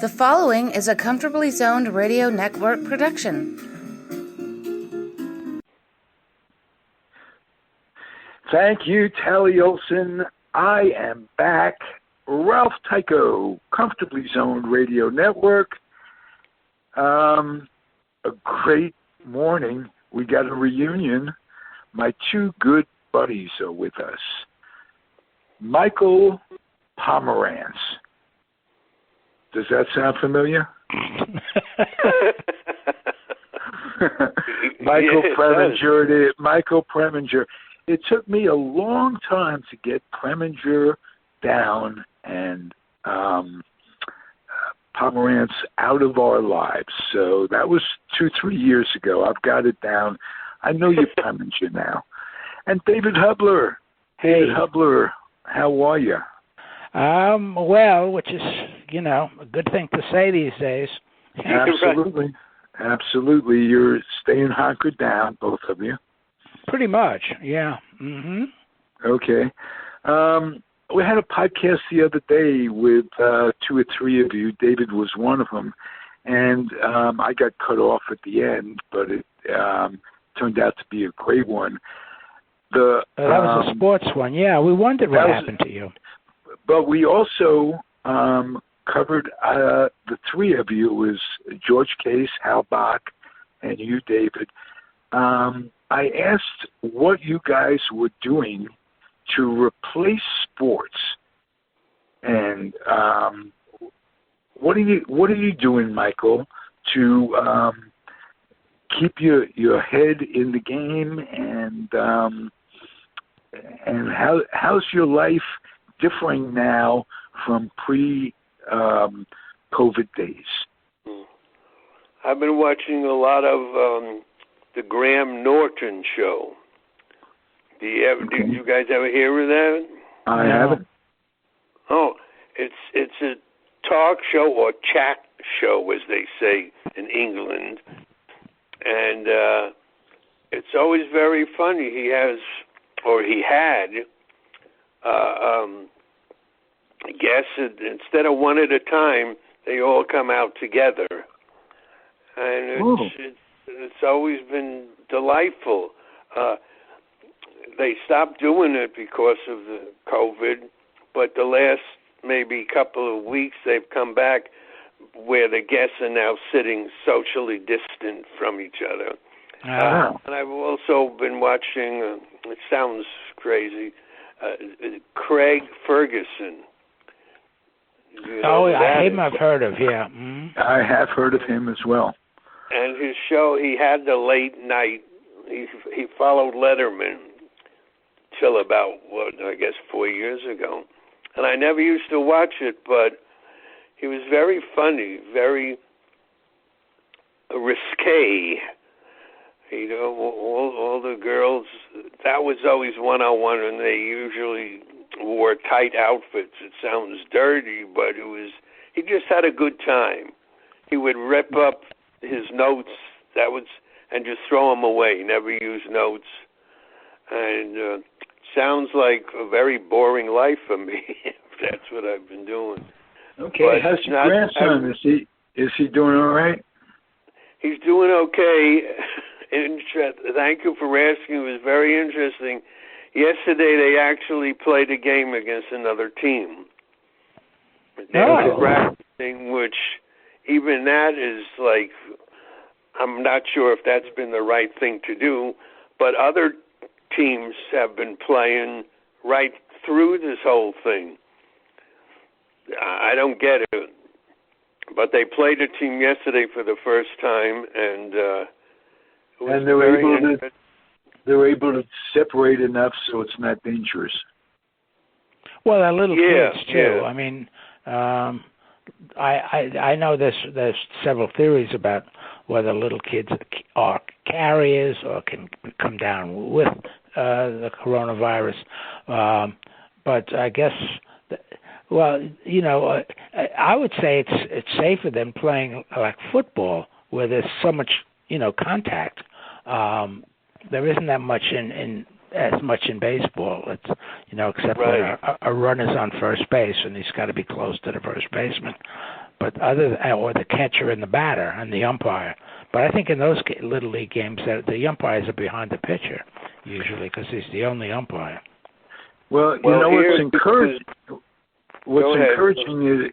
The following is a Comfortably Zoned Radio Network production. Thank you, Tally Olson. I am back. Ralph Tycho, Comfortably Zoned Radio Network. A great morning. We got a reunion. My two good buddies are with us. Micheal Pomerantz. Does that sound familiar? Micheal Preminger. It took me a long time to get Preminger down and Pomerantz out of our lives. So that was 2-3 years ago. I've got it down. I know you're Preminger now. And David Hubler. Hey. David Hubler, how are you? Well, which is, a good thing to say these days. Absolutely. Absolutely. You're staying hunkered down, both of you. Pretty much, yeah. Mm-hmm. Okay. We had a podcast the other day with 2 or 3 of you. David was one of them. And I got cut off at the end, but it turned out to be a great one. That was a sports one. Yeah, we wondered what happened to you. But we also covered the 3 of you. It was George Case, Hal Bach, and you, David. I asked what you guys were doing to replace sports, and what are you doing, Micheal, to keep your head in the game, and how's your life differing now from pre-COVID days? I've been watching a lot of the Graham Norton show. Did you guys ever hear of that? I haven't. Oh, it's a talk show or chat show, as they say in England, and it's always very funny. He had guests. Instead of one at a time, they all come out together, and it's always been delightful. They stopped doing it because of the COVID, but the last maybe couple of weeks they've come back where the guests are now sitting socially distant from each other. And I've also been watching, it sounds crazy, Craig Ferguson. I've heard of, yeah. Mm-hmm. I have heard of him as well. And his show, he had the late night. He followed Letterman till about, 4 years ago. And I never used to watch it, but he was very funny, very risque. All the girls, that was always one-on-one, and they usually wore tight outfits. It sounds dirty, but he just had a good time. He would rip up his notes, and just throw them away, never use notes. And sounds like a very boring life for me, if that's what I've been doing. Okay, but how's your grandson? Is he doing all right? He's doing okay. Thank you for asking. It was very interesting. Yesterday they actually played a game against another team. They were practicing, which even that is like, I'm not sure if that's been the right thing to do, but other teams have been playing right through this whole thing. I don't get it. But they played a team yesterday for the first time, and they were able to separate enough so it's not dangerous. Well, they're little kids too. Yeah. I mean, I know there's several theories about whether little kids are carriers or can come down with the coronavirus. But I guess, I would say it's safer than playing like football, where there's so much, contact. There isn't that much as much in baseball. It's except when a runner's on first base and he's got to be close to the first baseman. but or the catcher and the batter and the umpire. But I think in those Little League games, that the umpires are behind the pitcher usually because he's the only umpire. Well, what's encouraging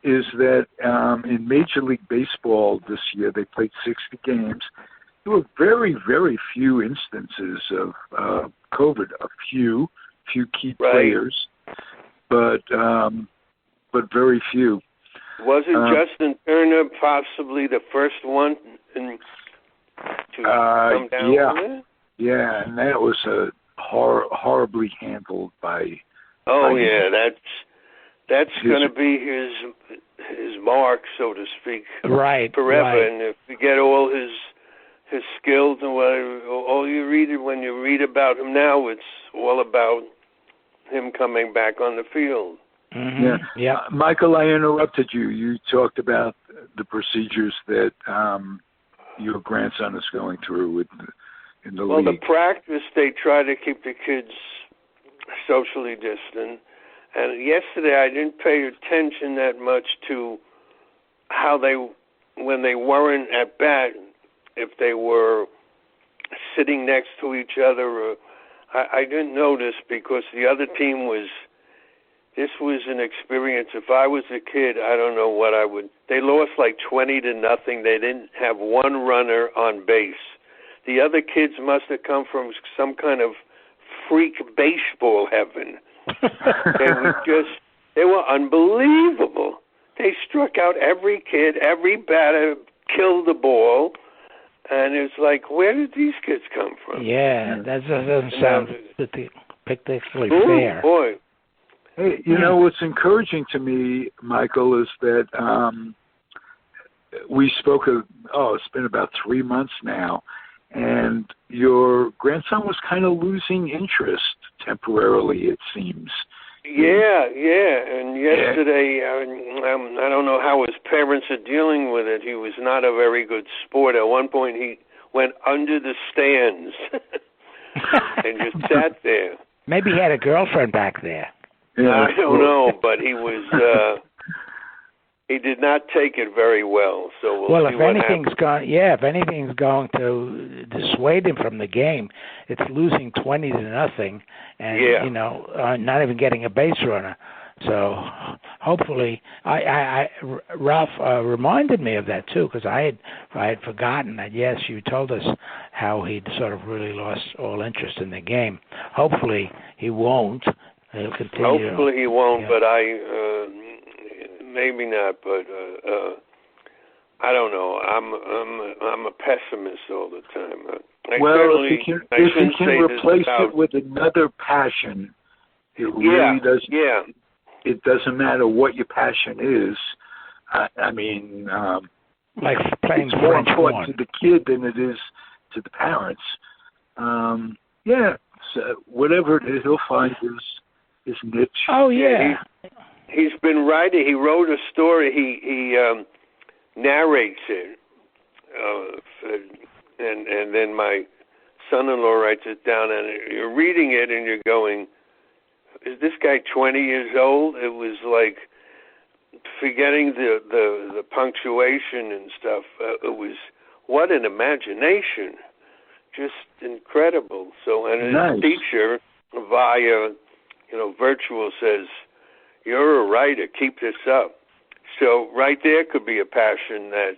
is that in Major League Baseball this year, they played 60 games. There were very, very few instances of COVID. A few key players, but very few. Wasn't Justin Turner possibly the first one to come down with it? Yeah, and that was horribly handled by. Oh yeah, that's going to be his mark, so to speak, right, forever. Right. And if you get all his skills and whatever, all you read when you read about him now, it's all about him coming back on the field. Mm-hmm. Yeah. Michael, I interrupted you. You talked about the procedures that your grandson is going through in the league. Well, the practice, they try to keep the kids socially distant. And yesterday I didn't pay attention that much to how when they weren't at bat, if they were sitting next to each other. I didn't notice because the other team this was an experience. If I was a kid, I don't know what I would. They lost like 20-0. They didn't have one runner on base. The other kids must have come from some kind of freak baseball heaven. They were unbelievable. They struck out every kid, every batter killed the ball, and it's like, where did these kids come from? Yeah, that doesn't sound particularly fair. Boy. Hey, what's encouraging to me, Michael, is that we spoke it's been about 3 months now, and your grandson was kind of losing interest temporarily, it seems. Yeah, and yesterday, I don't know how his parents are dealing with it. He was not a very good sport. At one point, he went under the stands and just sat there. Maybe he had a girlfriend back there. Yeah. I don't know, but he was. He did not take it very well. So we'll see if what anything's happens. if anything's going to dissuade him from the game, it's losing 20-0, and not even getting a base runner. So hopefully, Ralph reminded me of that too, because I had forgotten that. Yes, you told us how he'd sort of really lost all interest in the game. Hopefully, he won't. He'll continue. Hopefully, he won't. But maybe not. But I don't know. I'm a pessimist all the time. If he can replace it with another passion, it really does. Yeah. It doesn't matter what your passion is. I mean, like playing it's more French important horn to the kid than it is to the parents. So whatever it is, he'll find his niche. Oh yeah. He's been writing. He wrote a story. He narrates it, and then my son-in-law writes it down. And you're reading it, and you're going, "Is this guy 20 years old?" It was like forgetting the punctuation and stuff. It was what an imagination, just incredible. So, and his teacher via virtual says, "You're a writer. Keep this up." So right there could be a passion that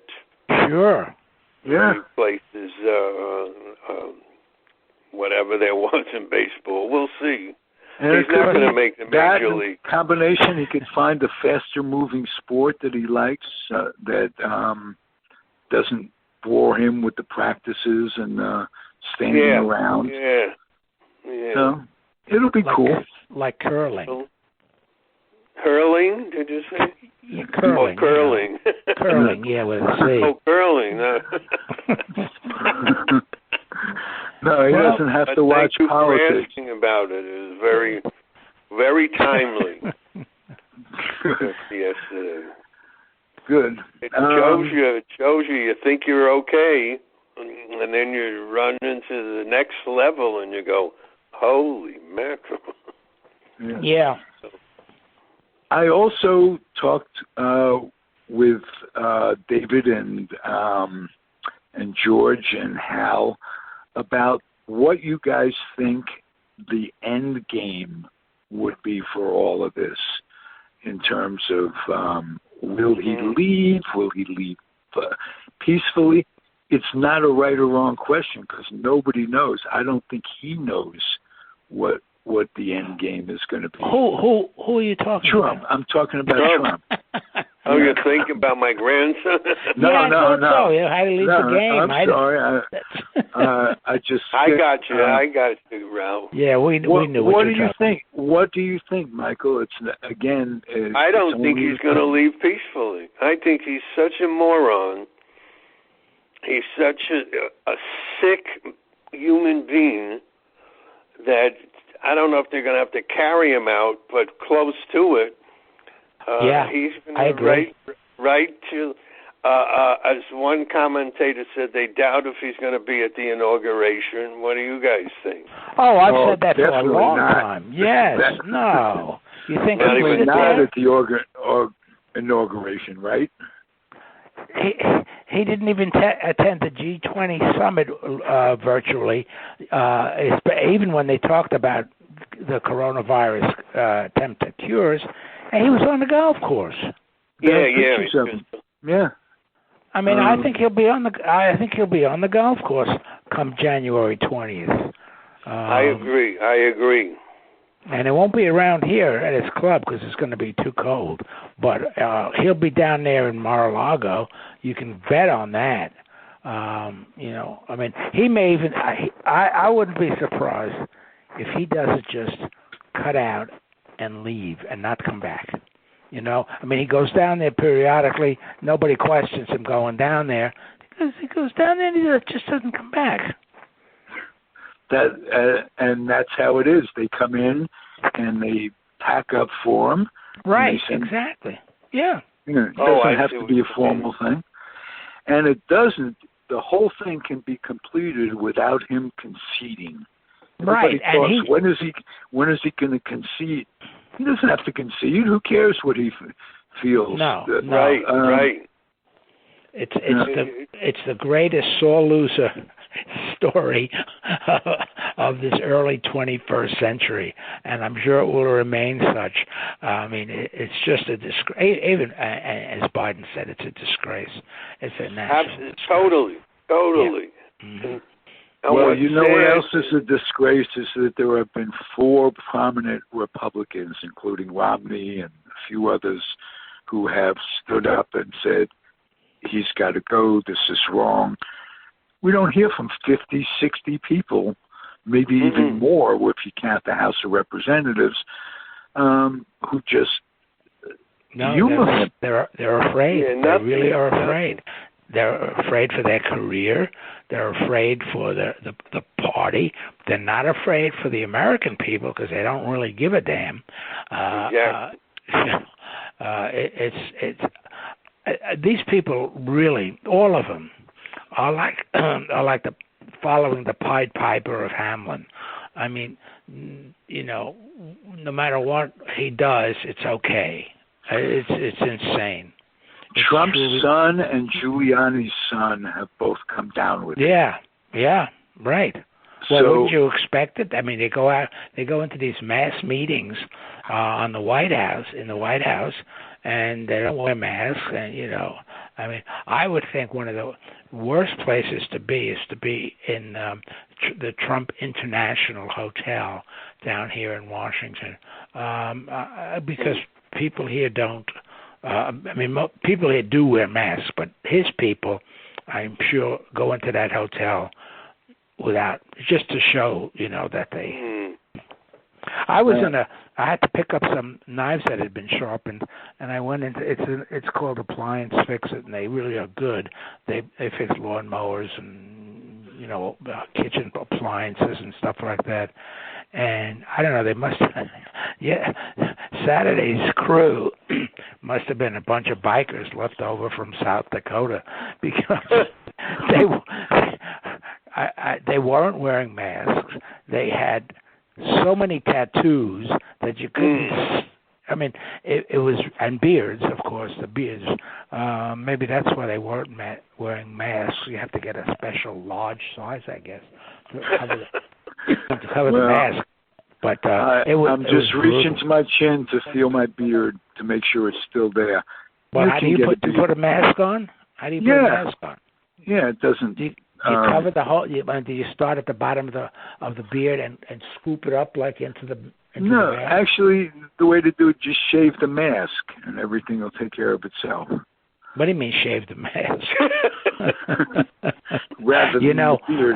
replaces whatever there was in baseball. We'll see. And he's not going to make the major league. Combination, he could find a faster-moving sport that he likes that doesn't bore him with the practices and standing around. Yeah. So it'll be cool. Like curling. Curling, did you say? Yeah, curling. Oh, curling. Yeah. Curling, with a C. Oh, curling. No, he doesn't have to watch politics. politics. For asking about it. It is very, very timely. Yesterday. Good. It shows you. You think you're okay, and then you run into the next level, and you go, "Holy mackerel!" Yeah. I also talked with David and George and Hal about what you guys think the end game would be for all of this in terms of will he leave? Will he leave peacefully? It's not a right or wrong question because nobody knows. I don't think he knows what the end game is going to be. Who are you talking Trump. about? I'm talking about Trump. Oh, you're thinking about my grandson? No. So. You had to leave the game. I'm sorry. I just. I got you, Ralph. Yeah, we knew what do you think? What do you think, Michael? I don't think he's going to leave peacefully. I think he's such a moron. He's such a sick human being that I don't know if they're going to have to carry him out, but close to it. He's going to right to, as one commentator said, they doubt if he's going to be at the inauguration. What do you guys think? Oh, I've said that for a long not. time. Yes, no. You think not he's not at the inauguration, right? He didn't even attend the G20 summit virtually, even when they talked about the coronavirus attempted cures, and he was on the golf course. Yeah. I mean, I think he'll be on the golf course come January 20th. I agree. And it won't be around here at his club because it's going to be too cold. But he'll be down there in Mar-a-Lago. You can bet on that. I mean, he may even. I wouldn't be surprised if he doesn't just cut out and leave and not come back. I mean, he goes down there periodically. Nobody questions him going down there because he goes down there and he just doesn't come back. And that's how it is. They come in and they pack up for him. Right, exactly. Yeah. It doesn't have to be a formal thing. And it doesn't. The whole thing can be completed without him conceding. Right. And when is he going to concede? He doesn't have to concede. Who cares what he feels? No. Right. It's the greatest sore loser story of this early 21st century, and I'm sure it will remain such. I mean, it's just a disgrace. Even as Biden said, it's a disgrace. It's a national disgrace. Totally. Yeah. Mm-hmm. Well, you know what else is a disgrace is that there have been 4 prominent Republicans, including Romney and a few others, who have stood up and said, he's got to go, this is wrong. We don't hear from 50, 60 people, maybe even more if you count the House of Representatives, who just humor him. They're afraid. They really are afraid. They're afraid for their career. They're afraid for the party. They're not afraid for the American people because they don't really give a damn. These people really, all of them, are like following the Pied Piper of Hamlin. I mean, no matter what he does, it's okay. It's insane. Trump's son and Giuliani's son have both come down with it. Yeah, right. Well, wouldn't you expect it? I mean, they go into these mass meetings in the White House, and they don't wear masks. And I mean, I would think one of the worst places to be is to be in the Trump International Hotel down here in Washington, because people here don't. People here do wear masks, but his people, I'm sure, go into that hotel without, just to show, that they. I had to pick up some knives that had been sharpened, and I went into it's called Appliance Fix It, and they really are good. They fix lawnmowers and kitchen appliances and stuff like that. And I don't know, they must have, Saturday's crew must have been a bunch of bikers left over from South Dakota because they weren't wearing masks. They had so many tattoos that you couldn't. I mean, it was, and beards, of course, the beards. Maybe that's why they weren't wearing masks. You have to get a special large size, I guess, to cover the mask. But I'm just reaching to my chin to feel my beard to make sure it's still there. Well, how do you put a mask on? How do you put a mask on? Yeah, it doesn't. Do you cover the whole? Do you start at the bottom of the beard and scoop it up like into the? No, actually, the way to do it, just shave the mask, and everything will take care of itself. What do you mean, shave the mask? Rather than the beard.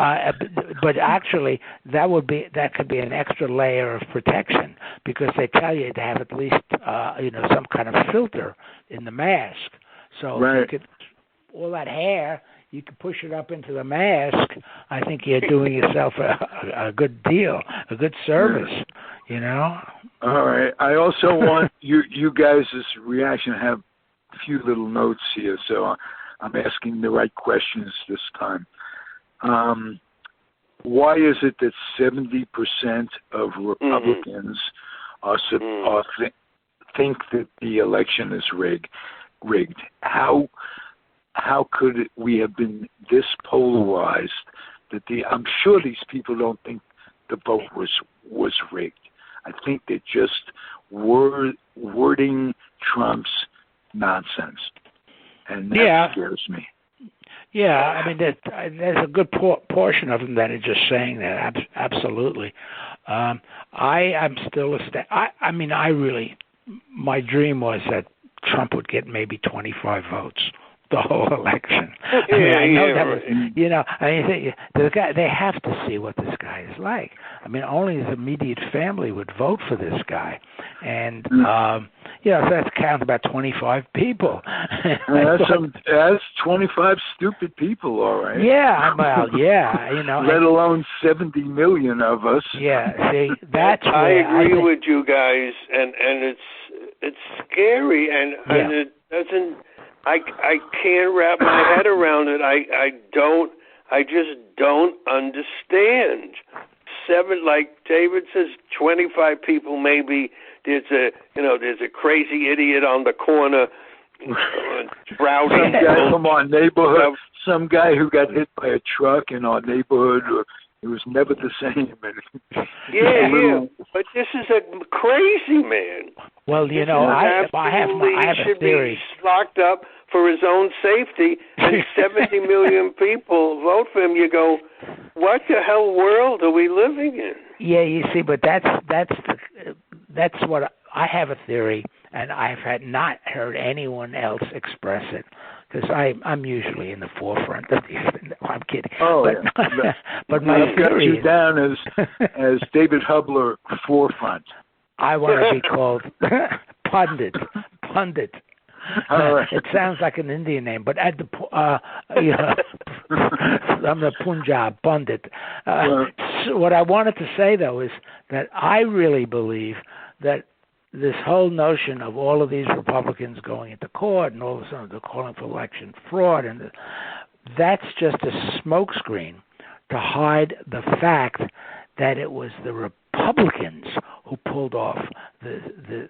But actually, that could be an extra layer of protection, because they tell you to have at least some kind of filter in the mask. So if you could, all that hair, you can push it up into the mask. I think you're doing yourself a good deal, a good service. All right. I also want you guys' reaction. I have a few little notes here, so I'm asking the right questions this time. Why is it that 70% of Republicans think that the election is rigged? How could we have been this polarized that I'm sure these people don't think the vote was rigged. I think they're just wording Trump's nonsense, and that scares me. Yeah, I mean, there's a good portion of them that are just saying that. Absolutely. I am still my dream was that Trump would get maybe 25 votes the whole election. I know that was, the guy, they have to see what this guy is like. I mean, only his immediate family would vote for this guy. And, so that's count about 25 people. That's 25 stupid people, all right. Yeah, well, let alone 70 million of us. Yeah, see, that's I agree with you guys, and it's scary, and it doesn't. I can't wrap my head around it. I just don't understand. Like David says, 25 people maybe. There's a crazy idiot on the corner sprouting. Some guy from our neighborhood, some guy who got hit by a truck in our neighborhood. It was never the same. But this is a crazy man. Well, I have a theory. Be locked up for his own safety, and 70 million people vote for him. You go, what the hell world are we living in? Yeah, you see, but that's what I have a theory, and I've not heard anyone else express it. Because I'm usually in the forefront of these. No, I'm kidding. Oh, but my I've got you down as David Hubler forefront. I want to be called pundit. Right. It sounds like an Indian name, but at the I'm the Punjab pundit. So what I wanted to say though is that I really believe that this whole notion of all of these Republicans going into court and all of a sudden they're calling for election fraud, and that's just a smokescreen to hide the fact that it was the Republicans who pulled off the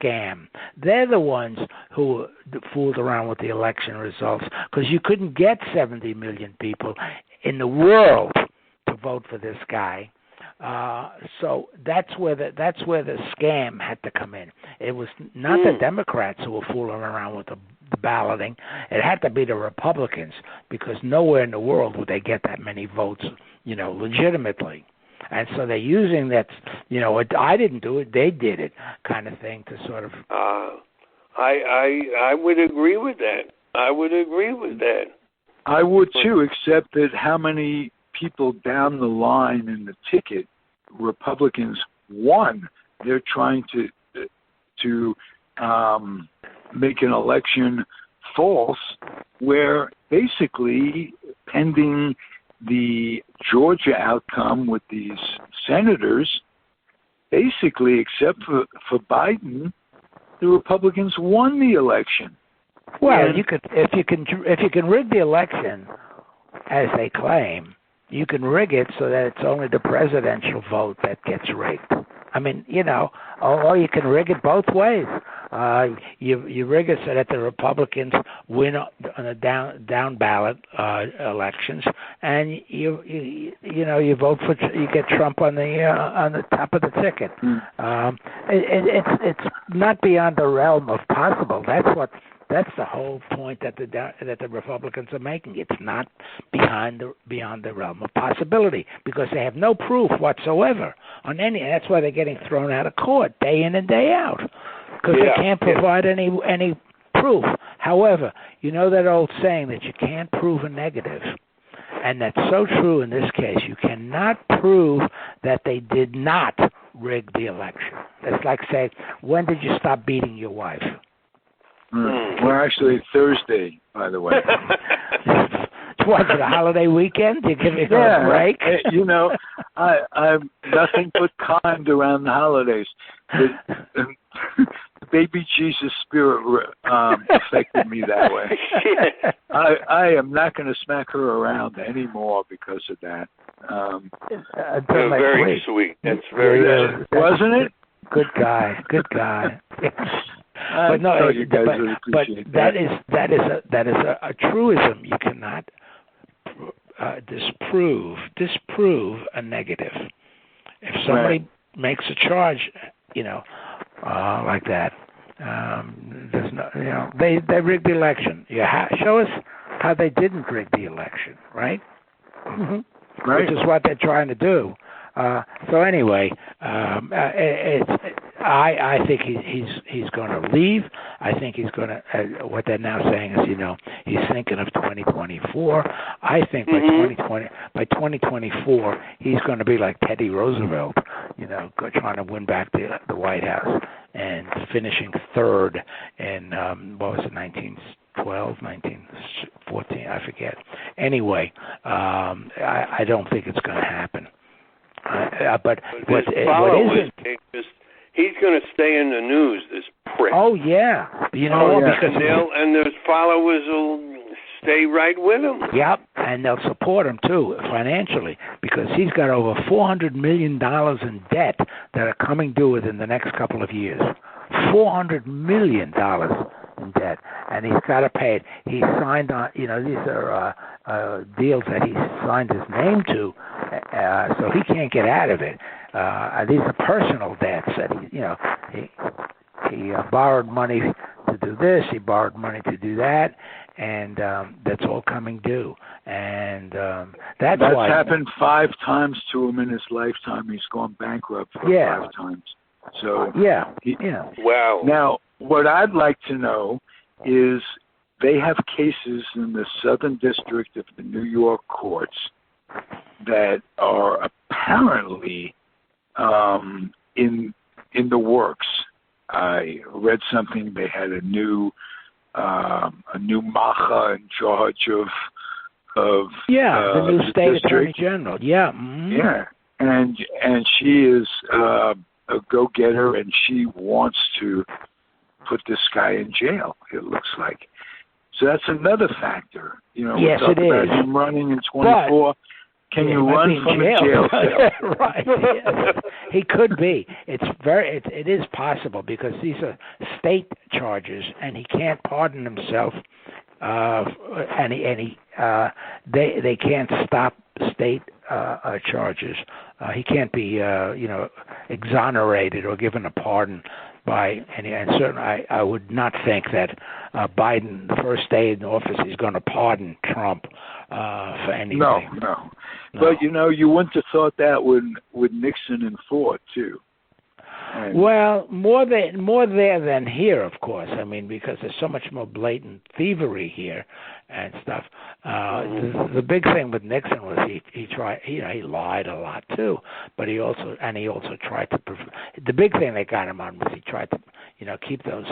scam. They're the ones who fooled around with the election results, because you couldn't get 70 million people in the world to vote for this guy. So that's where the scam had to come in. It was not the Democrats who were fooling around with the balloting. It had to be the Republicans, because nowhere in the world would they get that many votes, legitimately. And so they're using that, I didn't do it, they did it kind of thing to sort of. I would agree with that. I would too, except that how many people down the line in the ticket Republicans won. They're trying to make an election false, where basically pending the Georgia outcome with these senators, basically except for Biden, the Republicans won the election. Well, you could if you can rig the election as they claim. You can rig it so that it's only the presidential vote that gets rigged. I mean, or you can rig it both ways. You rig it so that the Republicans win on the down ballot elections, and you vote for, you get Trump on the top of the ticket. It's not beyond the realm of possible. That's the whole point that the Republicans are making. It's not beyond the realm of possibility because they have no proof whatsoever on any. That's why they're getting thrown out of court day in and day out because they can't provide any proof. However, you know that old saying that you can't prove a negative, and that's so true in this case. You cannot prove that they did not rig the election. It's like saying, when did you stop beating your wife? Well, actually, Thursday, by the way. What, for the holiday weekend? You give me a break? I'm nothing but kind around the holidays. The baby Jesus spirit affected me that way. I am not going to smack her around anymore because of that. Very sweet. That's very good. Wasn't it? Good guy. But no, but that is a truism. You cannot disprove a negative. If somebody makes a charge, like that, there's no, they rigged the election. Show us how they didn't rig the election, right? Mm-hmm. Right. Which is what they're trying to do. So anyway, I think he's going to leave. I think he's going to. What they're now saying is, he's thinking of 2024. I think by 2024, he's going to be like Teddy Roosevelt, trying to win back the White House and finishing third in what was it, 1912, 1914, I forget. Anyway, I don't think it's going to happen. But what isn't? He's going to stay in the news, this prick. Oh yeah, because and those followers will stay right with him. Yep, and they'll support him too financially because he's got over $400 million in debt that are coming due within the next couple of years. $400 million in debt, and he's got to pay it. He signed on. These are deals that he signed his name to, so he can't get out of it. These are personal debts that he borrowed money to do this, he borrowed money to do that, and that's all coming due. And that's why happened 5 times to him in his lifetime. He's gone bankrupt for 5 times. So wow. Now, what I'd like to know is they have cases in the Southern District of the New York courts that are apparently in the works. I read something. They had a new macha in charge of the new state district. attorney general. Yeah. Mm-hmm. Yeah, and she is a go-getter, and she wants to put this guy in jail. It looks like. So that's another factor. Yes, we talk it about is. him running in 24. Can you run from a jail cell? Right. Yes. He could be. It is possible because these are state charges, and he can't pardon himself. They can't stop state charges. He can't be exonerated or given a pardon by any. And certainly, I would not think that Biden, the first day in office, is going to pardon Trump for anything. No. But you wouldn't have thought that with Nixon and Ford too. Well, more there than here, of course. I mean, because there's so much more blatant thievery here and stuff. The big thing with Nixon was he tried. He lied a lot too, but he also tried to. The big thing they got him on was he tried to keep those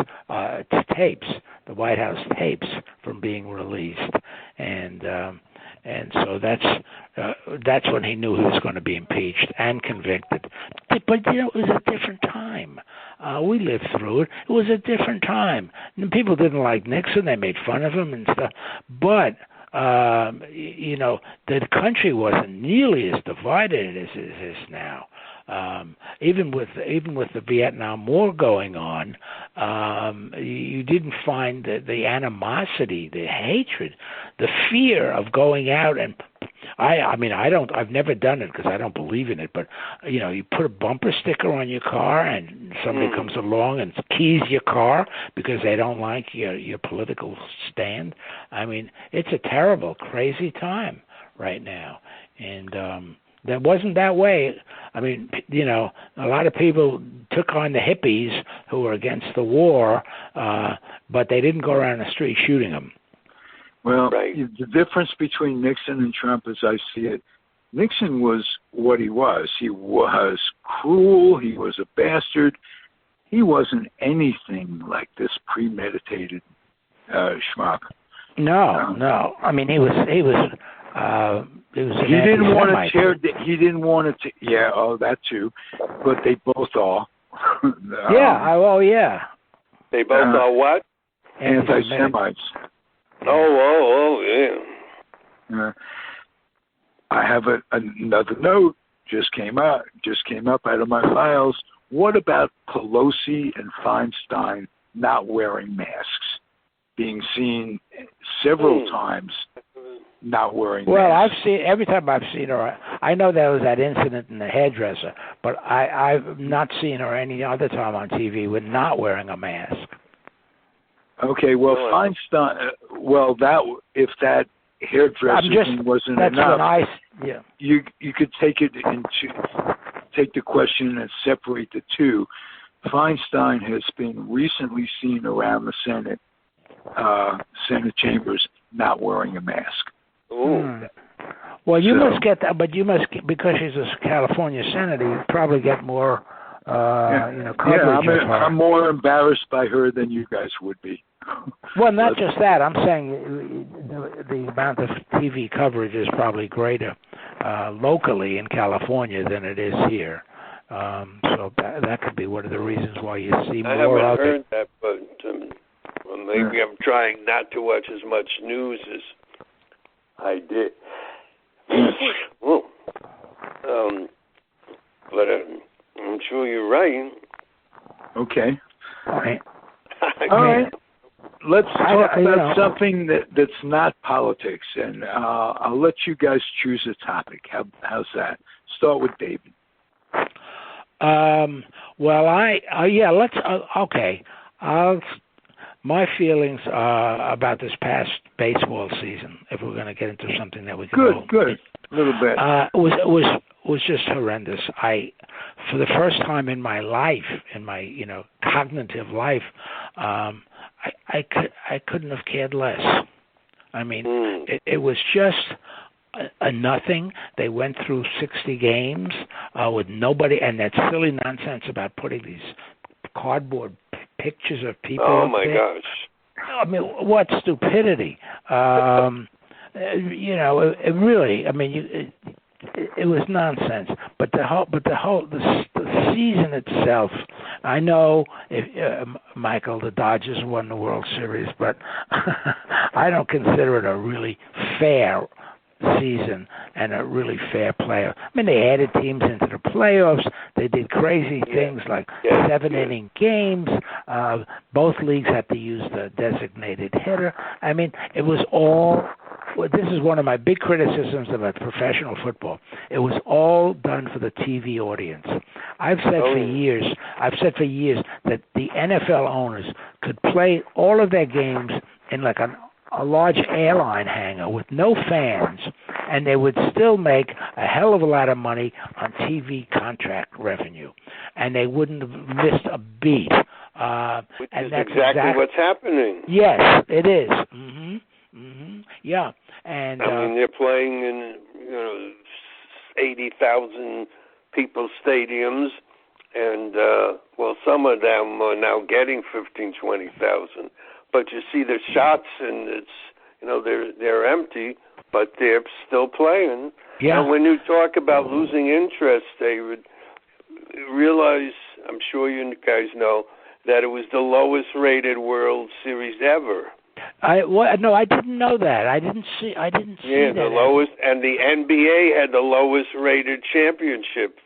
tapes, the White House tapes, from being released, and so that's when he knew he was going to be impeached and convicted. But it was a different time. We lived through it. It was a different time. And people didn't like Nixon. They made fun of him and stuff. But the country wasn't nearly as divided as it is now. Even with the Vietnam War going on, you didn't find the animosity, the hatred, the fear of going out and. I've never done it because I don't believe in it, but, you put a bumper sticker on your car and somebody comes along and keys your car because they don't like your political stand. I mean, it's a terrible, crazy time right now. And that wasn't that way. I mean, a lot of people took on the hippies who were against the war, but they didn't go around the street shooting them. Well, right. The difference between Nixon and Trump, as I see it, Nixon was what he was. He was cruel. He was a bastard. He wasn't anything like this premeditated schmuck. No. I mean, he was. He didn't want to tear. He didn't want to. Yeah. Oh, that too. But they both are. Yeah. They both are what? Anti-Semites. Oh, yeah. I have another note just came up out of my files. What about Pelosi and Feinstein not wearing masks, being seen several times not wearing masks? Well, every time I've seen her. I know there was that incident in the hairdresser, but I've not seen her any other time on TV with not wearing a mask. Okay, well, Feinstein. Well, if that hairdresser thing wasn't enough, you could take the question and separate the two. Feinstein has been recently seen around the Senate chambers not wearing a mask. Ooh. Well, you must get that, but because she's a California senator, you probably get more. Coverage of her. I'm more embarrassed by her than you guys would be. Well, not just that. I'm saying the amount of TV coverage is probably greater locally in California than it is here. So that could be one of the reasons why you see more of it. I haven't heard that, but maybe I'm trying not to watch as much news as I did. But I'm sure you're right. Okay. All right. All right. Let's talk about something that's not politics, and I'll let you guys choose a topic. How's that? Start with David. Let's. Okay. My feelings about this past baseball season, if we're going to get into something that we can. Good. A little bit. Was just horrendous. For the first time in my life, in my cognitive life, I couldn't have cared less. I mean, it was just a nothing. They went through 60 games with nobody, and that silly nonsense about putting these cardboard pictures of people. Oh my gosh! I mean, what stupidity! It really. I mean, it was nonsense. But the season itself. I know, Michael, the Dodgers won the World Series, but I don't consider it a really fair season and a really fair playoff. I mean, they added teams into the playoffs. They did crazy things like 7-inning games. Both leagues had to use the designated hitter. I mean, it was all. This is one of my big criticisms about professional football. It was all done for the TV audience. I've said for years that the NFL owners could play all of their games in like a large airline hangar with no fans, and they would still make a hell of a lot of money on TV contract revenue, and they wouldn't have missed a beat. Which is exactly what's happening. Yes, it is. Yeah, and I mean they're playing in 80,000 people stadiums, and some of them are now getting 15,000-20,000. But you see the shots, and it's they're empty, but they're still playing. Yeah. And when you talk about losing interest, David, realize, I'm sure you guys know, that it was the lowest rated World Series ever. No, I didn't know that. I didn't see that. The lowest, and the NBA had the lowest rated championship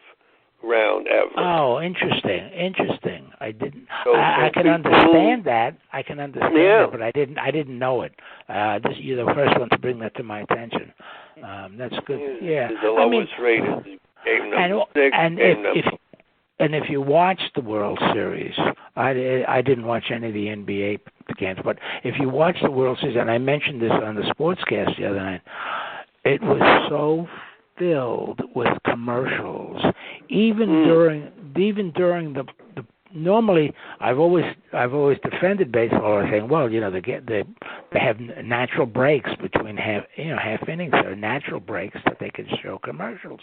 round ever. Oh, interesting. I didn't. So I can understand that. That, but I didn't know it. You're the first one to bring that to my attention. That's good. Yeah. The lowest rated game number 6. And if you watch the World Series, I didn't watch any of the NBA games, but if you watch the World Series, and I mentioned this on the Sportscast the other night, it was so filled with commercials. Even during the normally I've always defended baseball by saying, well, they have natural breaks between half innings. There are natural breaks that they can show commercials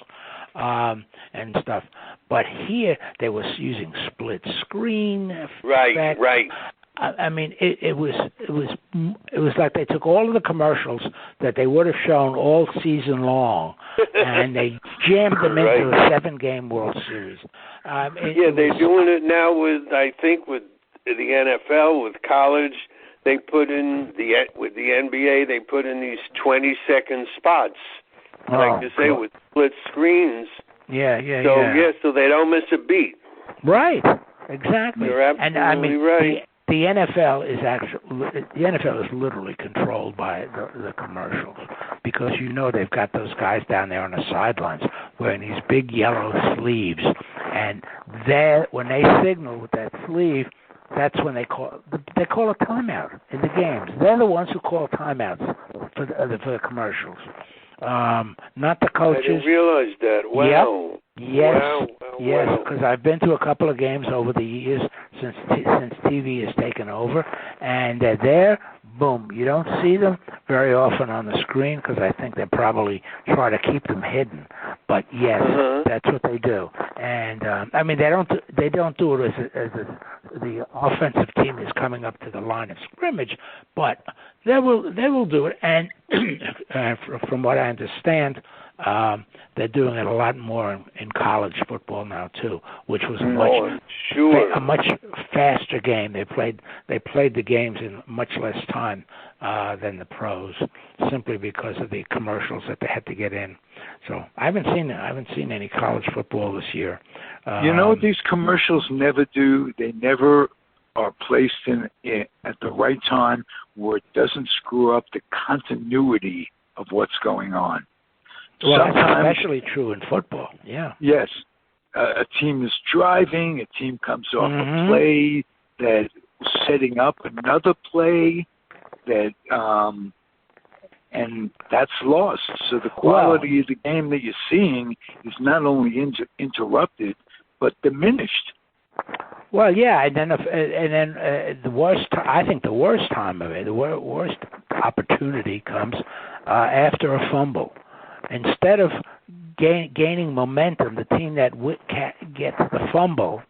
and stuff. But here they were using split screen effect. Right. I mean, it was like they took all of the commercials that they would have shown all season long, and they jammed them into a 7-game World Series. They're doing it now with the NFL, with college. They put in with the NBA. They put in these 20-second spots, like you say, with split screens. So they don't miss a beat. Right. Exactly. You're absolutely right. The NFL is literally controlled by the commercials, because they've got those guys down there on the sidelines wearing these big yellow sleeves, and when they signal with that sleeve, that's when they call a timeout in the games. They're the ones who call timeouts for the commercials, not the coaches. I didn't realize that. Wow. Yep. Yes, Wow. Because I've been to a couple of games over the years since TV has taken over, and they're there. Boom! You don't see them very often on the screen because I think they probably try to keep them hidden. But yes, that's what they do. And I mean, they don't do it as the offensive team is coming up to the line of scrimmage, but they will do it. And from what I understand, they're doing it a lot more in college football now too, which was a much faster game. They played the games in much less time than the pros, simply because of the commercials that they had to get in. So I haven't seen any college football this year. These commercials never do. They never are placed in at the right time where it doesn't screw up the continuity of what's going on. Well, that's especially true in football. Yeah. Yes. A team is driving. A team comes off a play that's setting up another play that, and that's lost. So the quality of the game that you're seeing is not only interrupted, but diminished. Well, yeah, and then the worst. I think the worst time of it, the worst opportunity comes after a fumble. Instead of gaining momentum, the team that gets the fumble,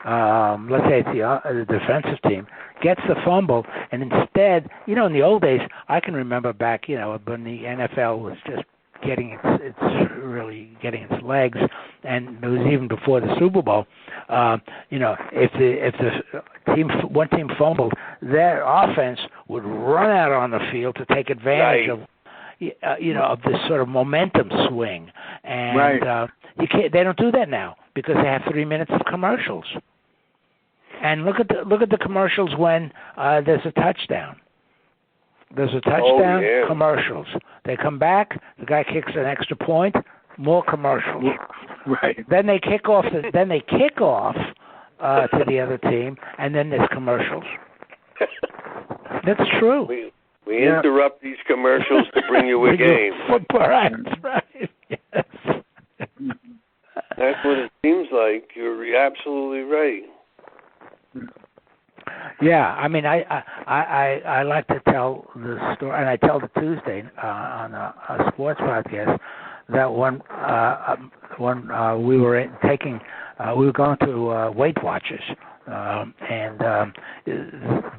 let's say it's the defensive team, gets the fumble, and instead, in the old days, I can remember back, when the NFL was just getting its legs, and it was even before the Super Bowl. If the one team fumbled, their offense would run out on the field to take advantage of this sort of momentum swing, and they don't do that now because they have 3 minutes of commercials. And look at the commercials when there's a touchdown. There's a touchdown, commercials. They come back, the guy kicks an extra point, more commercials. Right. Then they kick off. To the other team, and then there's commercials. That's true. We interrupt these commercials to bring you a game. Right. Yes. That's what it seems like. You're absolutely right. Yeah, I mean, I like to tell the story, and I tell the Tuesday on a sports podcast that when we were going to Weight Watchers, and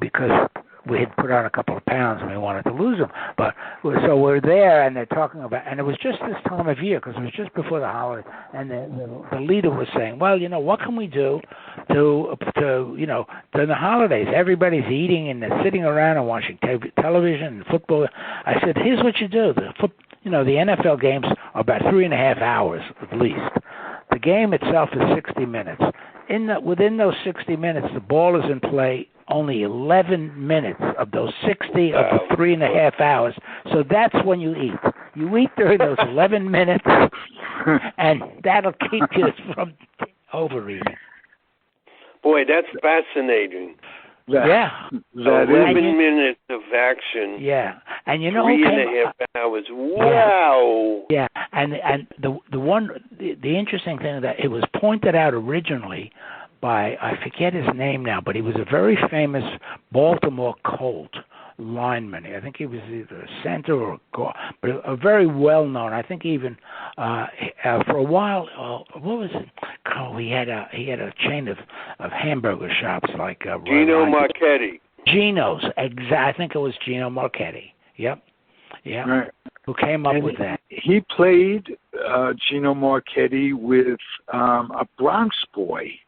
because we had put on a couple of pounds and we wanted to lose them. But so we're there and they're talking about, and it was just this time of year because it was just before the holiday, and the leader was saying, well, what can we do to during the holidays? Everybody's eating and they're sitting around and watching television and football. I said, here's what you do. The NFL games are about 3.5 hours at least. The game itself is 60 minutes. Within those 60 minutes, the ball is in play only 11 minutes of those 60 of the 3.5 hours. So that's when you eat. You eat during those 11 minutes, and that'll keep you from overeating. Boy, that's fascinating. Yeah. 11 minutes of action. Yeah. And you know, 3.5 hours. Wow. Yeah. And the interesting thing that it was pointed out originally by, I forget his name now, but he was a very famous Baltimore Colt lineman. I think he was either a center or a guard, but a very well known. I think even for a while, what was it? Oh, he had a chain of hamburger shops like Gino Marchetti. Gino's, I think it was Gino Marchetti. Yep. Yeah. Right. Who came up with that? He played Gino Marchetti with a Bronx boy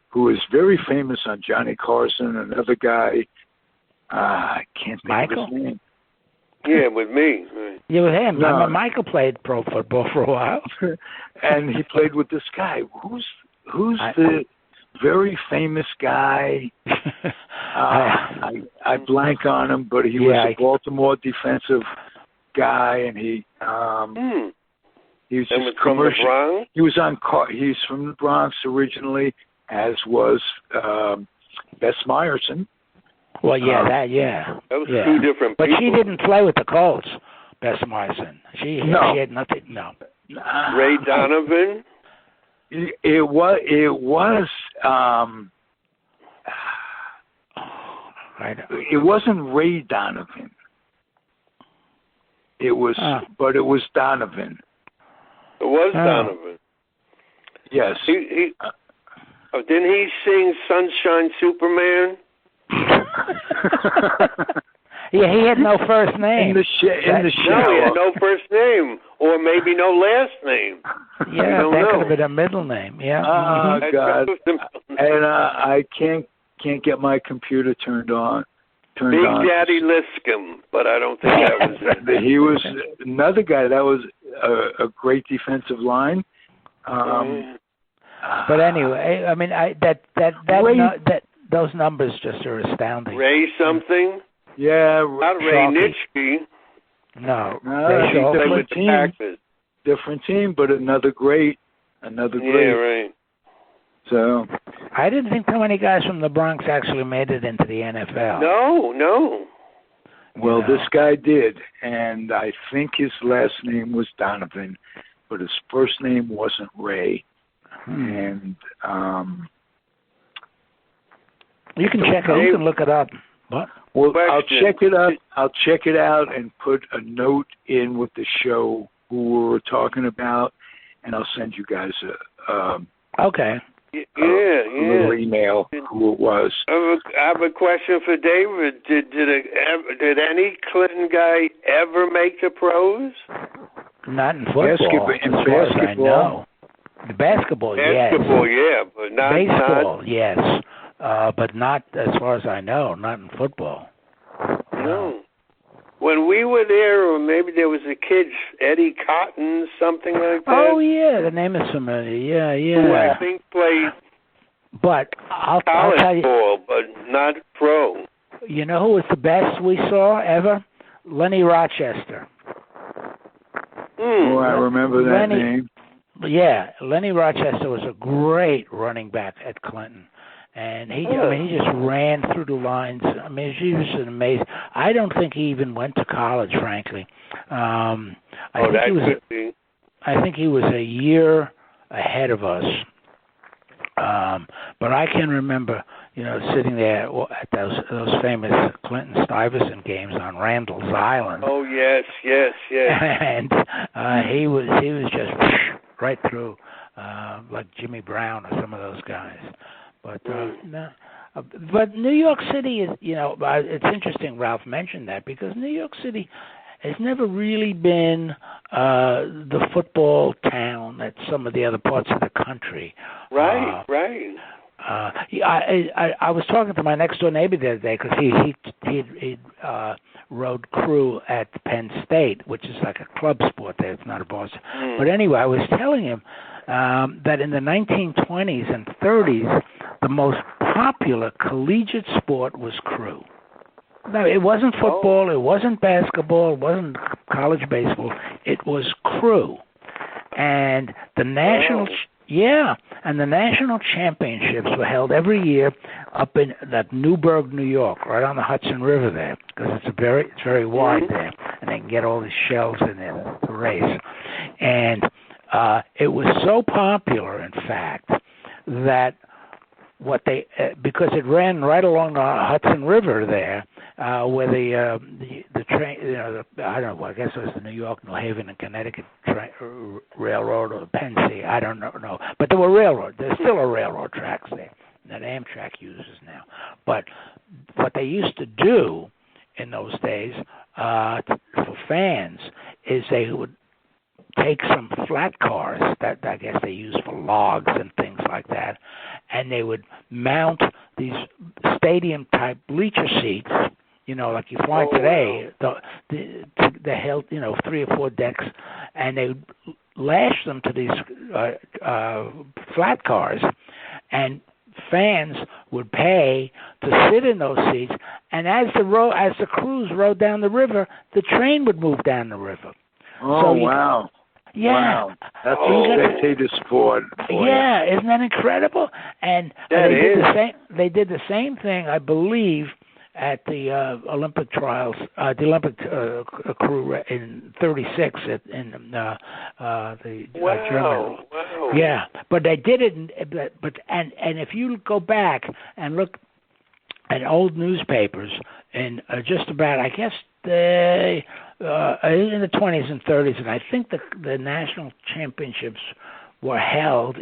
who is very famous on Johnny Carson. Another guy, I can't think of his name. Yeah, with me. Right. Yeah, with him. No. I mean, Michael played pro football for a while. And he played with this guy. Who's the very famous guy? I blank on him, but he was a Baltimore defensive guy, and he was just from the Bronx? He was on. He's from the Bronx originally, as was Bess Meyerson. Well, yeah, That was two different but people. she didn't play with the Colts, Bess Meyerson. She had nothing. No. Ray Donovan. It was. It wasn't Ray Donovan. It was, but it was Donovan. It was Donovan. Yes. Didn't he sing "Sunshine Superman"? Yeah, he had no first name. In the show. No, he had no first name, or maybe no last name. Yeah, that could have been a middle name. Yeah. Oh God! And I can't get my computer turned on. Big Daddy Liscombe, but I don't think that was it. He was another guy that was a great defensive line. But anyway, I mean, those numbers just are astounding. Ray something? Yeah, not Ray Nitschke. No, different team, but another great. Yeah, right. So I didn't think so many guys from the Bronx actually made it into the NFL. No. Well, this guy did, and I think his last name was Donovan, but his first name wasn't Ray. And you can check it. You can look it up. What? Well, I'll check it up. I'll check it out and put a note in with the show who we were talking about, and I'll send you guys a little email who it was. I have a question for David. Did any Clinton guy ever make the pros? Not in football. Basketball. The basketball, yes. Basketball, yeah, but not baseball, yes. But not, as far as I know, not in football. No. When we were there, or maybe there was a kid, Eddie Cotton, something like that. Oh, yeah, the name is familiar. Yeah. Who I think played I'll college tell you, ball, but not pro. You know who was the best we saw ever? Lenny Rochester. Oh, I remember that name. Yeah, Lenny Rochester was a great running back at Clinton. And he just ran through the lines. I mean, he was an amazing. I don't think he even went to college, frankly. I think he was a year ahead of us. But I can remember, sitting there at those famous Clinton Stuyvesant games on Randall's Island. Oh yes. And he was just right through, like Jimmy Brown or some of those guys. But but New York City is, it's interesting Ralph mentioned that, because New York City has never really been the football town that some of the other parts of the country. Right. I was talking to my next door neighbor the other day, because he rode crew at Penn State, which is like a club sport there. It's not a varsity. But anyway, I was telling him that in the 1920s and 30s, the most popular collegiate sport was crew. No, it wasn't football, it wasn't basketball, it wasn't college baseball. It was crew. And the national and the national championships were held every year up in that Newburgh, New York, right on the Hudson River there, because it's very wide there, and they can get all these shells in there to race. And it was so popular, in fact, that because it ran right along the Hudson River there, where the train, I don't know, I guess it was the New York, New Haven, and Connecticut Railroad or Pennsy, I don't know, but there were railroads. There's still a railroad tracks there that Amtrak uses now. But what they used to do in those days for fans is they would take some flat cars that I guess they use for logs and things like that, and they would mount these stadium-type bleacher seats, like you find today. They held, 3 or 4 decks, and they would lash them to these flat cars, and fans would pay to sit in those seats, and as the crews rode down the river, the train would move down the river. Wow. Yeah. Wow. That's a spectator sport. Yeah, isn't that incredible? And they did the same thing, I believe, at the Olympic trials, the Olympic crew in '36 in the German. Wow. Yeah, but they did it. And if you go back and look at old newspapers and just about, I guess in the 20s and 30s, and I think the national championships were held,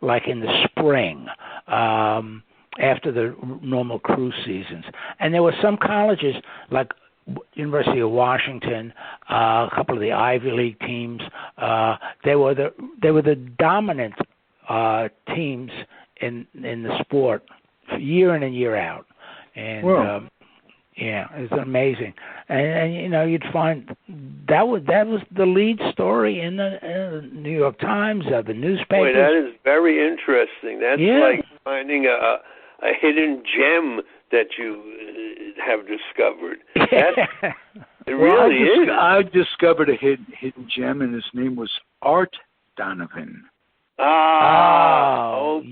like in the spring, after the normal cruise seasons. And there were some colleges, like University of Washington, a couple of the Ivy League teams. They were the dominant teams in the sport year in and year out. And it's amazing. And you'd find that was the lead story in the New York Times, the newspapers. Boy, that is very interesting. That's like finding a hidden gem that you have discovered. It really is. I discovered a hidden gem, and his name was Art Donovan. Okay.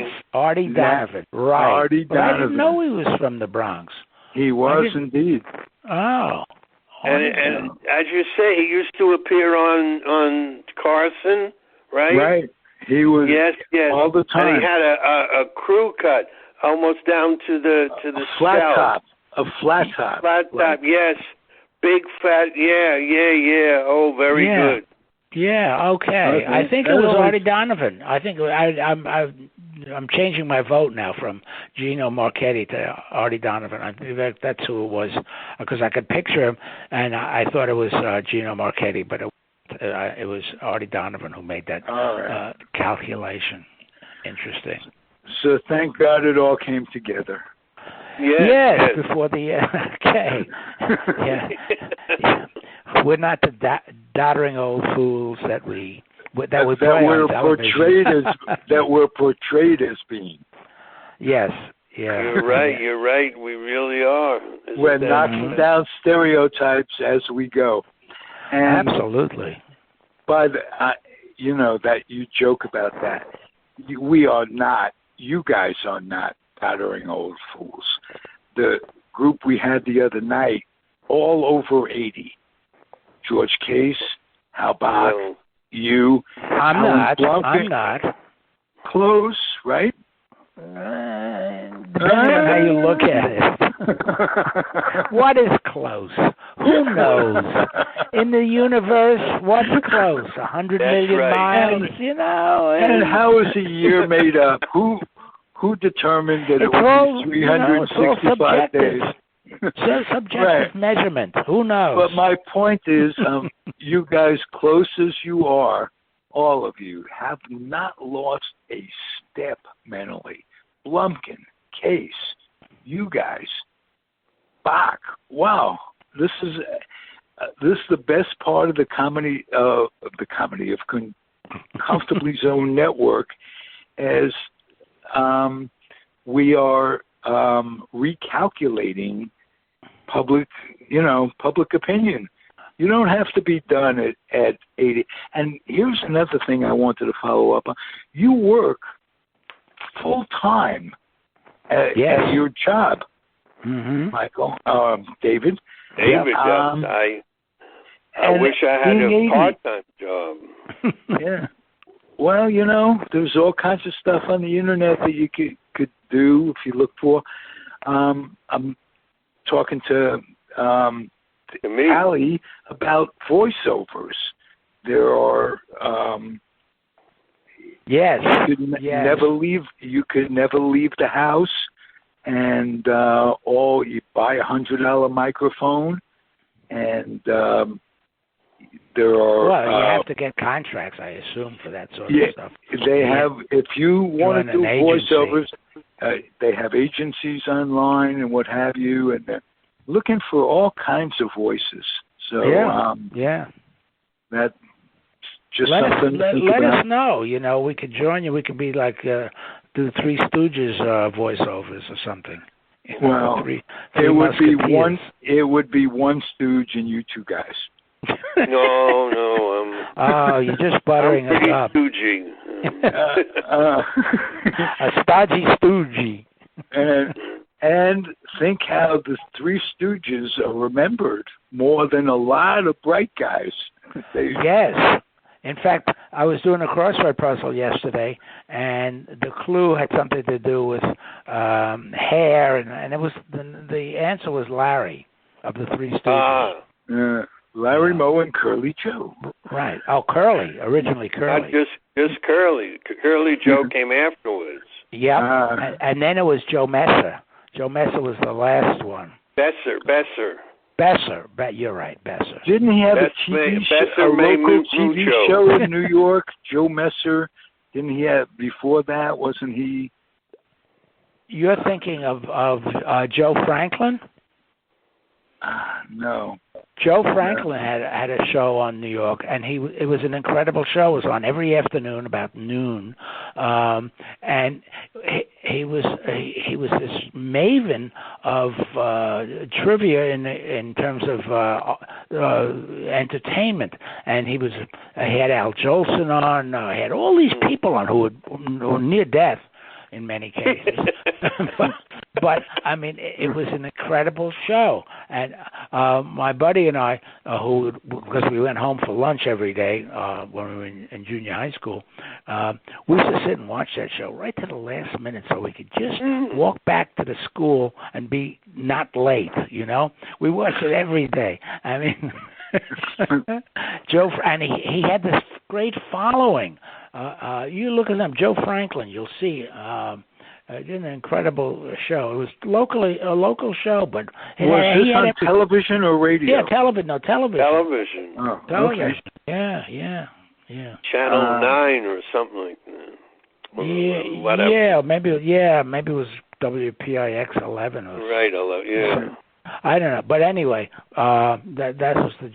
Yes, Artie Donovan, right. Artie Donovan. I didn't know he was from the Bronx. He was indeed. Oh. And as you say, he used to appear on Carson, right? Right. He was all the time. And he had a crew cut almost down to the flat scalp. top. A flat top. Flat top, yes. Big fat, yeah. Oh, very good. Yeah, okay. I think it was Artie Donovan. I think I'm changing my vote now from Gino Marchetti to Artie Donovan. I think that's who it was, because I could picture him, and I thought it was Gino Marchetti, but it was Artie Donovan who made that calculation. Interesting. So thank God it all came together. Yes. Before the okay. We're not the doddering old fools that we're portrayed as being. Yes. Yeah. You're right. We really are. We're knocking down stereotypes as we go. And absolutely. But that you joke about that. We are not. You guys are not doddering old fools. The group we had the other night, all over 80. George Case, Hal Bach, you. I'm not. Close, right? Depending on how you look at it. What is close? Who knows? In the universe, what's close? 100 million miles, And how is a year made up? Who determined that it would be 365 days? So subjective measurement. Who knows? But my point is, you guys, close as you are, all of you, have not lost a step mentally. Blumkin, Case, you guys, Bach. Wow, this is the best part of the comedy of Comfortably Zoned Network as we are recalculating public opinion. You don't have to be done at 80. And here's another thing I wanted to follow up on. You work full time at your job, Michael, David. David, yes. I wish I had a part-time job. Yeah. Well, there's all kinds of stuff on the internet that you could do if you look for. I'm talking to Allie about voiceovers. There are you could never leave the house, and you buy $100 microphone, and there are. Well, you have to get contracts, I assume, for that sort of stuff. They have. If you want to do voiceovers, they have agencies online and what have you, and they're looking for all kinds of voices. So that's just something. Let us know. We could join you. We could be like do Three Stooges voiceovers or something. Well, it would be one stooge and you two guys. No. You're just buttering us up. Stoogey. A stodgy stoogey. And think how the Three Stooges are remembered more than a lot of bright guys. Yes. In fact, I was doing a crossword puzzle yesterday, and the clue had something to do with hair, and it was the answer was Larry of the Three Stooges. Larry Moe and Curly Joe. Right. Oh, Curly. Originally Curly. Not just Curly. Curly Joe came afterwards. Yep. And then it was Joe Messer. Joe Messer was the last one. Besser. You're right, Besser. Didn't he have a local TV show in New York? Joe Messer. Didn't he have before that? Wasn't he? You're thinking of Joe Franklin? No. Joe Franklin had a show on New York, and it was an incredible show. It was on every afternoon about noon, and he was this maven of trivia in terms of entertainment, and he had Al Jolson on. He had all these people on who were near death in many cases. But I mean, it was an incredible show, and my buddy and I, because we went home for lunch every day when we were in junior high school, we used to sit and watch that show right to the last minute, so we could just walk back to the school and be not late. We watched it every day. I mean, Joe, and he had this great following. You look at them, Joe Franklin, you'll see. Did an incredible show. It was a local show, but he on television or radio? Yeah, television. Television. Oh, television. Okay. Yeah. Channel 9 or something like that. Whatever. Maybe it was WPIX 11 or right. 11. Yeah. I don't know, but anyway, that was the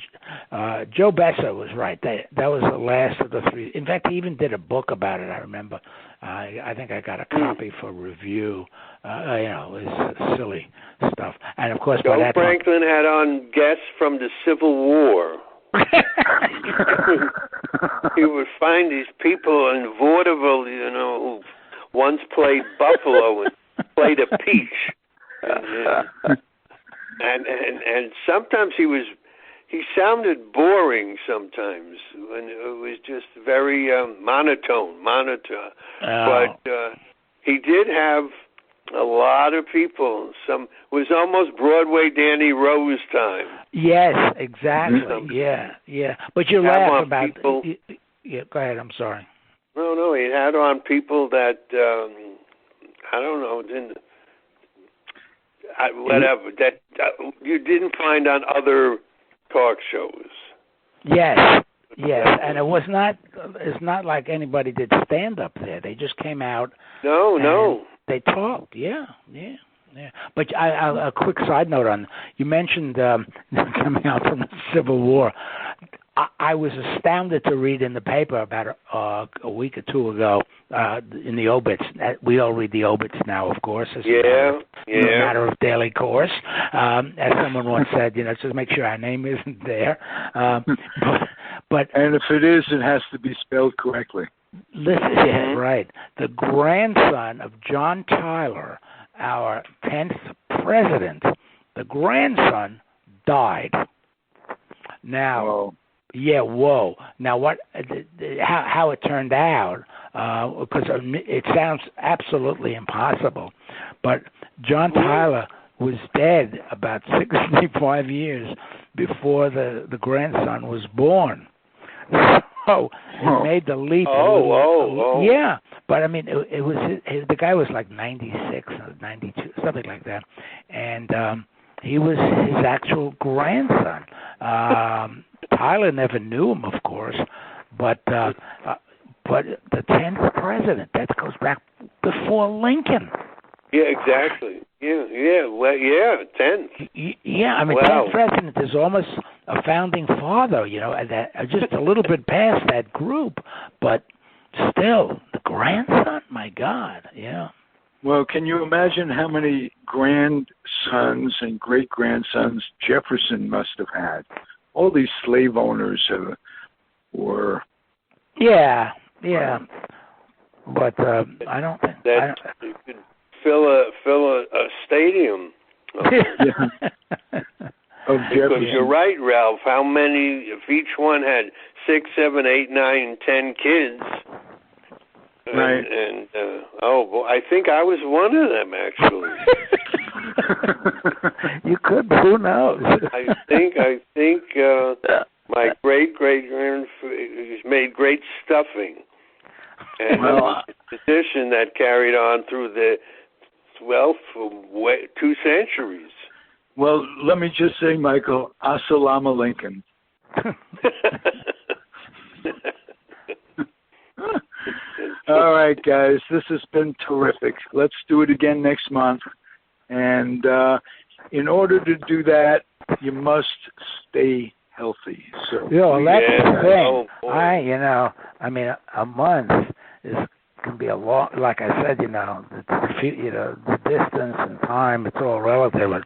Joe Besser was right. That was the last of the three. In fact, he even did a book about it. I remember. I think I got a copy for review. It was silly stuff, and of course, Joe Franklin had on guests from the Civil War. He would find these people in vaudeville, who once played Buffalo and played a peach. And sometimes he sounded boring sometimes when it was just very monotone. But he did have a lot of people. It was almost Broadway Danny Rose time. Yes, exactly. Yeah. But you laugh about people. Yeah, go ahead. I'm sorry. No, he had on people that I don't know. Whatever that you didn't find on other talk shows. Yes, and it's not like anybody did stand up there. They just came out. No. They talked. Yeah. Yeah, but a quick side note on you mentioned coming out from the Civil War. I was astounded to read in the paper about a week or two ago in the obits. We all read the obits now, of course. As a matter of daily course. As someone once said, just make sure our name isn't there. But and if it is, it has to be spelled correctly. Listen, right. The grandson of John Tyler, our 10th president, the grandson died. Now. Whoa. Yeah, whoa. Now, how it turned out, because it sounds absolutely impossible, but John Tyler was dead about 65 years before the grandson was born. So it made the leap. Yeah, but I mean, it was the guy was like 96 or 92, something like that, and he was his actual grandson. Tyler never knew him, of course, but the 10th president, that goes back before Lincoln. Yeah, exactly. Yeah. Well, 10th. Yeah, I mean, 10th president is almost a founding father, that just a little bit past that group, but still, the grandson, my God, yeah. Well, can you imagine how many grandsons and great-grandsons Jefferson must have had? All these slave owners were... Yeah. But I don't think... You could fill a stadium. Because you're right, Ralph. How many, if each one had 6, 7, 8, 9, 10 kids... Right. And I think I was one of them, actually. You could, but who knows? I think my great-great-grandfather made great stuffing. And tradition that carried on through for 2 centuries. Well, let me just say, Michael, Assalamu alaikum. All right, guys, this has been terrific. Let's do it again next month. And in order to do that, you must stay healthy. So that's the thing. I mean, a month can be a long. Like I said, the distance and time, it's all relative. But,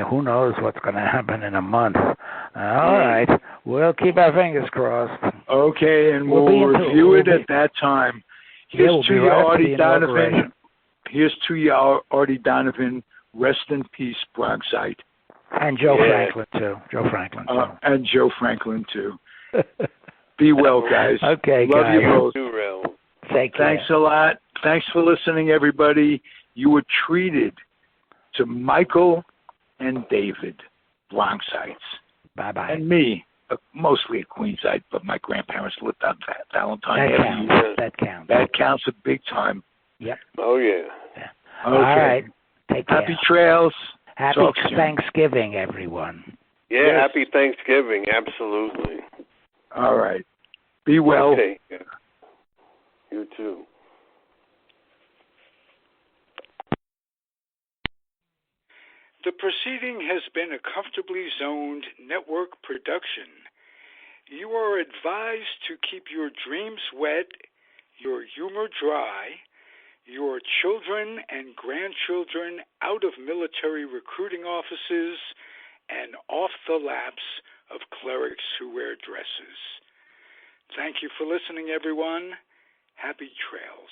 who knows what's going to happen in a month? All right, we'll keep our fingers crossed. Okay, and we'll review it at that time. Here's to you, Artie Donovan. Here's to you, Artie Donovan. Rest in peace, Bronxite. And Joe Franklin, too. And Joe Franklin, too. Be well, guys. Okay, Love guys. you both. Take care. Thanks a lot. Thanks for listening, everybody. You were treated to Michael and David, Bronxites. Bye-bye. And me, mostly a Queensite, but my grandparents lived on Valentine Avenue. That counts a big time. Yep. Oh, yeah. Okay. All right. Take care. Happy trails. Happy Thanksgiving, everyone. Yeah, yes. Happy Thanksgiving. Absolutely. All right. Be well. Okay. You too. The proceeding has been a Comfortably Zoned network production. You are advised to keep your dreams wet, your humor dry, your children and grandchildren out of military recruiting offices and off the laps of clerics who wear dresses. Thank you for listening, everyone. Happy trails.